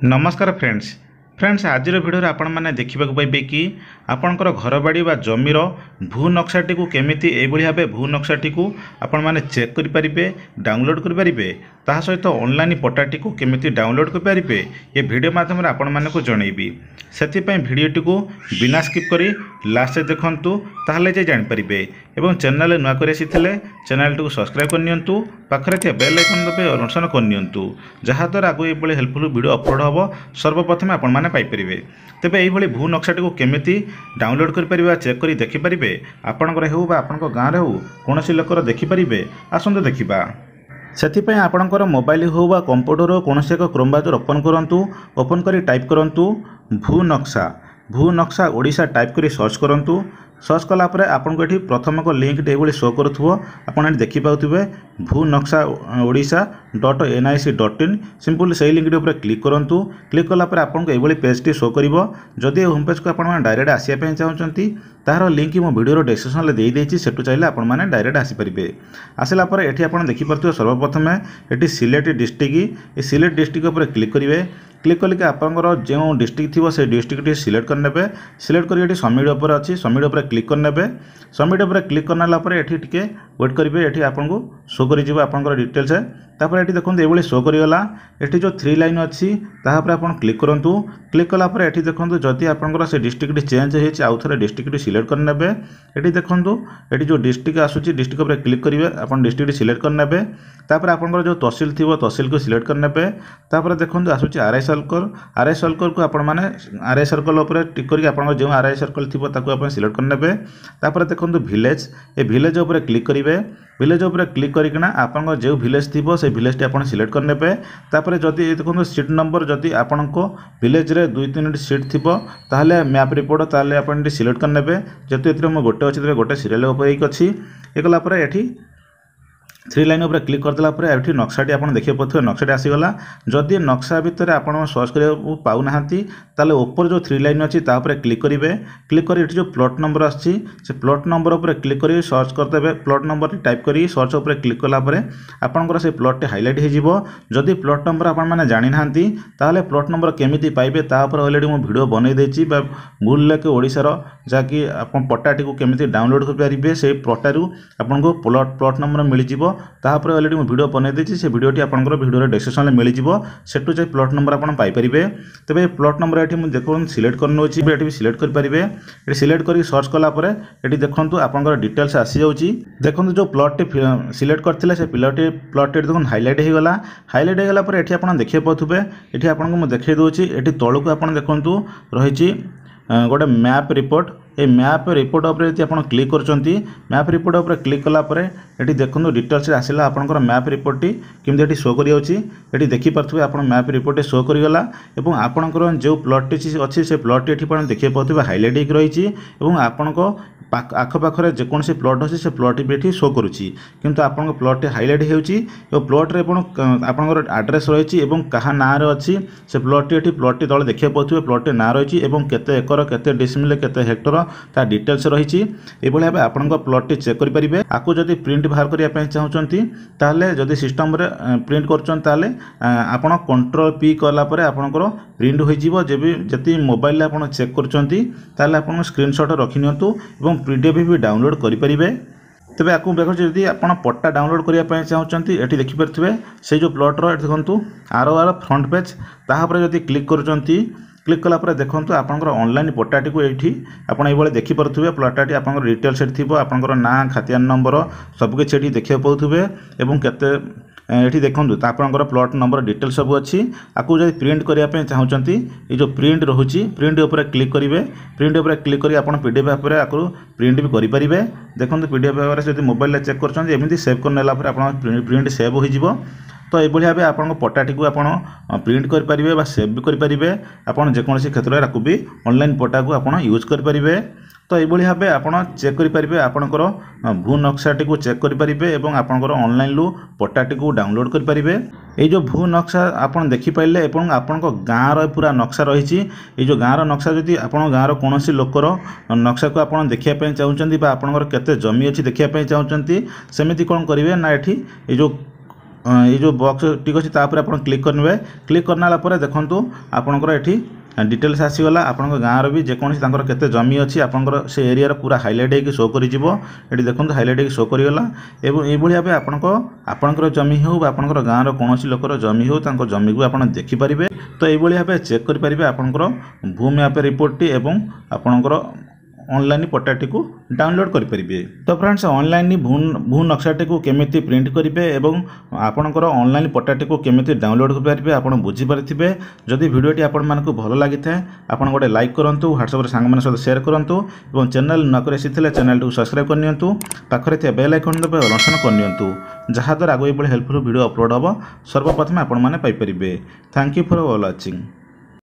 नमस्कार फ्रेंड्स आज भिडियो आपण मैंने देखा पाइबे कि आपणकर घर बाड़ी बा जमीर भू नक्शाटी को केमिति एभली भाव भू नक्शाटी को आपण मैंने चेक करें डाउनलोड करें ता सहित ऑनलाइन पट्टाटी को केमिति डाउनलोड करें ये वीडियो माध्यम आपण मानक जनइबी से भिडियोटी को बिना स्किप करी लास्ट देखु ताहले जे जानिपारे एवं चैनल नुआ कर चैनल टी सब्सक्राइब करनी पाखे बेल आइकन दबे ऑन करनी जहाँद्वारा आगे ये हेल्पफुल वीडियो अपलोड हम सर्वप्रथम आपण मैंने पाइपर तेज ये भू नक्शाटी को केमिति डाउनलोड करें चेक कर देखिपारे आपणकर हो गाँव हो कौन लोकर देखिपारे आसतु देखा से आपणकर मोबाइल हो बा कंप्यूटर हो कौन एक क्रोम ब्राउजर ओपन कर टाइप करूँ भू नक्शा ओडिशा टाइप कर सर्च करूँ सर्च कलापर आपको ये प्रथम एक लिंक ये शो करूँ आपड़ देखिपारे भू नक्शा ओडिशा .nic.in सिंपल से लिंक ऊपर क्लिक करूँ क्लिक कलापर आपको ये पेजटी शो कर जदि होम पेज को आप डायरेक्ट आसापी चाहते तार लिंक मो वीडियो डिस्क्रिप्शन में देदेजी सेठू चाहिए आपने डायरेक्ट आसीपारे आसला ये आप देखिपे सर्वप्रथम ये सिलेक्ट डिस्ट्रिक्ट ये सिलेक्ट डिस्ट्रिक्ट उपर क्लिक करेंगे क्लिक कल आपंकर जो डिस्ट्रिक्ट थी से डिस्ट्रिक्ट सिलेक्ट करने सिलेक्ट कर सबमिट उपर अच्छी सबमिट उपर क्लिक करने सबमिट उपर क्लिक करना ये टी वेट करेंगे ये आपको शो कर डिटेल्स तापर ये देखो ये शो करगला ये जो 3 लाइन अच्छी तापर आप क्लिक करूँ क्लिक कलापर ये देखो जदि आपंकर से डिस्ट्रिक्ट चेंज हो आउ थे डिस्ट्रिक्ट सिलेक्ट करने ये देखो ये जो डिस्ट्रिक्ट आसूँ डिस्ट्रिक्ट उपर क्लिक करेंगे आप डिस्ट्रिक्ट सिलेक्ट करने तापर आपंकर जो तहसिल थी तहसिल को सिलेक्ट करने तापर देखो आसूँ आरआई सर्कल को आपण मैंने आरआई सर्कल उपर टिक कर जो आरआई सर्कल थी सिलेक्ट करने तापर देखो विलेज ये विलेज उपर क्लिक करेंगे विलेज उपर क्लिक करना आपन जो विलेज थी से विलेज टी आप सिलेक्ट करने तापर जदि देखो सीट नंबर जदि आपण को विलेज रे 2-3 सीट थी ताहले मैप रिपोर्ट ताहले आपण सिलेक्ट करने जेतु ए गोटे अच्छे गोटे सीरियल उपर अच्छी ये कलापर ये 3 लाइन उपर क्लिक करदेला ये नक्शाटी आप देखिए पारे नक्शाटी आसीगला जदि नक्शा भितर आप सर्च कर पाऊना ताले ऊपर जो 3 लाइन अच्छी क्लिक करेंगे क्लिक कर जो प्लॉट नंबर आसी प्लॉट नंबर उपर क्लिक कर सर्च करदे प्लॉट नंबर टाइप कर सर्च उपर क्लिक कलापर आपंकर से प्लॉट हाइलाइट हो जदि प्लॉट नंबर आपने जानी ना ताले प्लॉट नंबर केमिति पाइबे तापर अलरेडी मो वीडियो बनई देछि गूगल लेके ओडिशार जाकि आप पट्टाटी को केमिति डाउनलोड कर पारिबे से पट्टारू आपको प्लॉट नंबर मिल जिवो तापर अलरेडी मो वीडियो बनई देछि से वीडियोटी आपनकर वीडियो डिस्क्रिप्शन में मिल जिवो सेटू जे प्लॉट नंबर आपन पाई परिबे तबे प्लॉट नंबर एठी मु देखो सिलेक्ट करनो अछि एठी भी सिलेक्ट कर परिबे एठी सिलेक्ट करी सर्च कला परे एठी देखंतु आपनकर डिटेल्स आसी जाउछि देखंतु जो प्लॉट सिलेक्ट करथिले से प्लॉट देखो हाइलाइट हो गला परे एठी आपन देखिए पाथुबे एठी आपन को मु देखै दोछि एठी तळु को आपन देखंतु रहिछि गोटे मैप रिपोर्ट ये मैप रिपोर्ट उपर यदि आप क्लिक करछंती मैप रिपोर्ट उपर क्लिक कलापर ये देखो डिटेल्स आसला आपंकर मैप रिपोर्ट केमती ये शो कर देखी पारे आप मैप रिपोर्ट शो करगला और आपंकर जो प्लॉट अच्छी से प्लॉट ये देखिए पारे हाइलाइट रही आपण आखपाखे जेकोसी प्लॉट अच्छे से प्लॉट भी ये शो करुच्ची किंतु आपन प्लॉट हाइलाइट हो प्लॉट रे आपंकर आड्रेस रही क्या ना अच्छी से प्लॉट ये प्लॉट तले देखिए पारे प्लॉट ना रही केते एकर केते डिसमिल केते हेक्टर ता डिटेल्स रही भाव आपण प्लॉट चेक करेंगे आपको जब प्रिंट बाहर करने चाहते ताले जदि सिस्टम रे प्रिंट कर आपण कंट्रोल पी कलापर आपंकर प्रिंट हो जी मोबाइल आप चेक कर स्क्रीनशॉट रखी नियंतु पीडीएफ भी डाउनलोड करेंगे तेज आपको देखो जदि आप पट्टा डाउनलोड करने चाहते ये देखिपारे से जो प्लॉटर देखो आर फ्रंट पेज तापर जदि क्लिक करुँच क्लिक कलापर देखो आपंकर ऑनलाइन पट्टाटी को ये आपड़ी देखिपे प्लॉटाटी आप डिटेल्स थी आपंकर ना खातियान नंबर सबकि ये देखा पाथे केते ये देखो आपंकर प्लॉट नंबर डिटेल्स सब अच्छी आपको जब प्रिंट करने चाहते ये जो प्रिंट रोचे प्रिंट उपर क्लिक करेंगे प्रिंट उपर क्लिक कर आप पीडीएफ भाव आपको प्रिंट भी करेंगे देखो पीडीएफ भाव से मोबाइल चेक कर सेव करनेला आप प्रिंट सेव हो तो ये भाव आप पट्टाटी को आप प्रिंट करेंगे सेव भी करेंगे आपन जेकोसी क्षेत्र में भी ऑनलाइन पट्टा को आप यूज करेंगे तो ये भाव आप चेक करेंगे आपंकर भू नक्शाटी को चेक करेंगे और आपंकर ऑनलाइन लू पट्टाटी को डाउनलोड करेंगे ये जो भू नक्शा आप देखिपारे और आपण गाँव पूरा नक्शा रही ये जो गाँव नक्शा जदि आप गाँव कौन लोकर नक्शा को आप देखापी चाहते आपंकर केते जमी अच्छी देखापी चाहते सेमती कौन करेंगे ना ये जो ये जो बॉक्स टिक अच्छी तापर आप क्लिक करने क्लिक करना पर देखो आपंकर ये डिटेल्स आसीगला आपण गाँव भी जेकोसी केते जमी अच्छी आपंकर से एरिया पूरा हाइलाइट होकर शो कर देखो हाइलाइट होकर शो करगला एवं ये भाव आपणकर जमी हो आपंकर गाँव कौन लोकर जमी हो जमी को आप देखिपारे। तो ये भाव चेक करेंगे आपंकर भू मैप रिपोर्ट एवं आपंकर ऑनलाइन पट्टाटी को डाउनलोड करेंगे। तो फ्रेंड्स ऑनलाइन भू नक्शाटी को केमिति प्रिंट करेंगे एवं आपणकर ऑनलाइन पट्टाटी को केमिति डाउनलोड करेंगे आप बुझीपारे। जदि वीडियोटी आपण मानक भल लगी था आपन गोटे लाइक करूँ व्हाट्सएप सांग सहित शेयर करूँ और चैनल न कर चैनल को सब्सक्राइब करनी पाखे बेल आइकन दबे ऑन करनी जहाँद्वारा आगे ये हेल्पफुल वीडियो अपलोड हम सर्वप्रथम आपण मैंने Piper. Thank you for watching.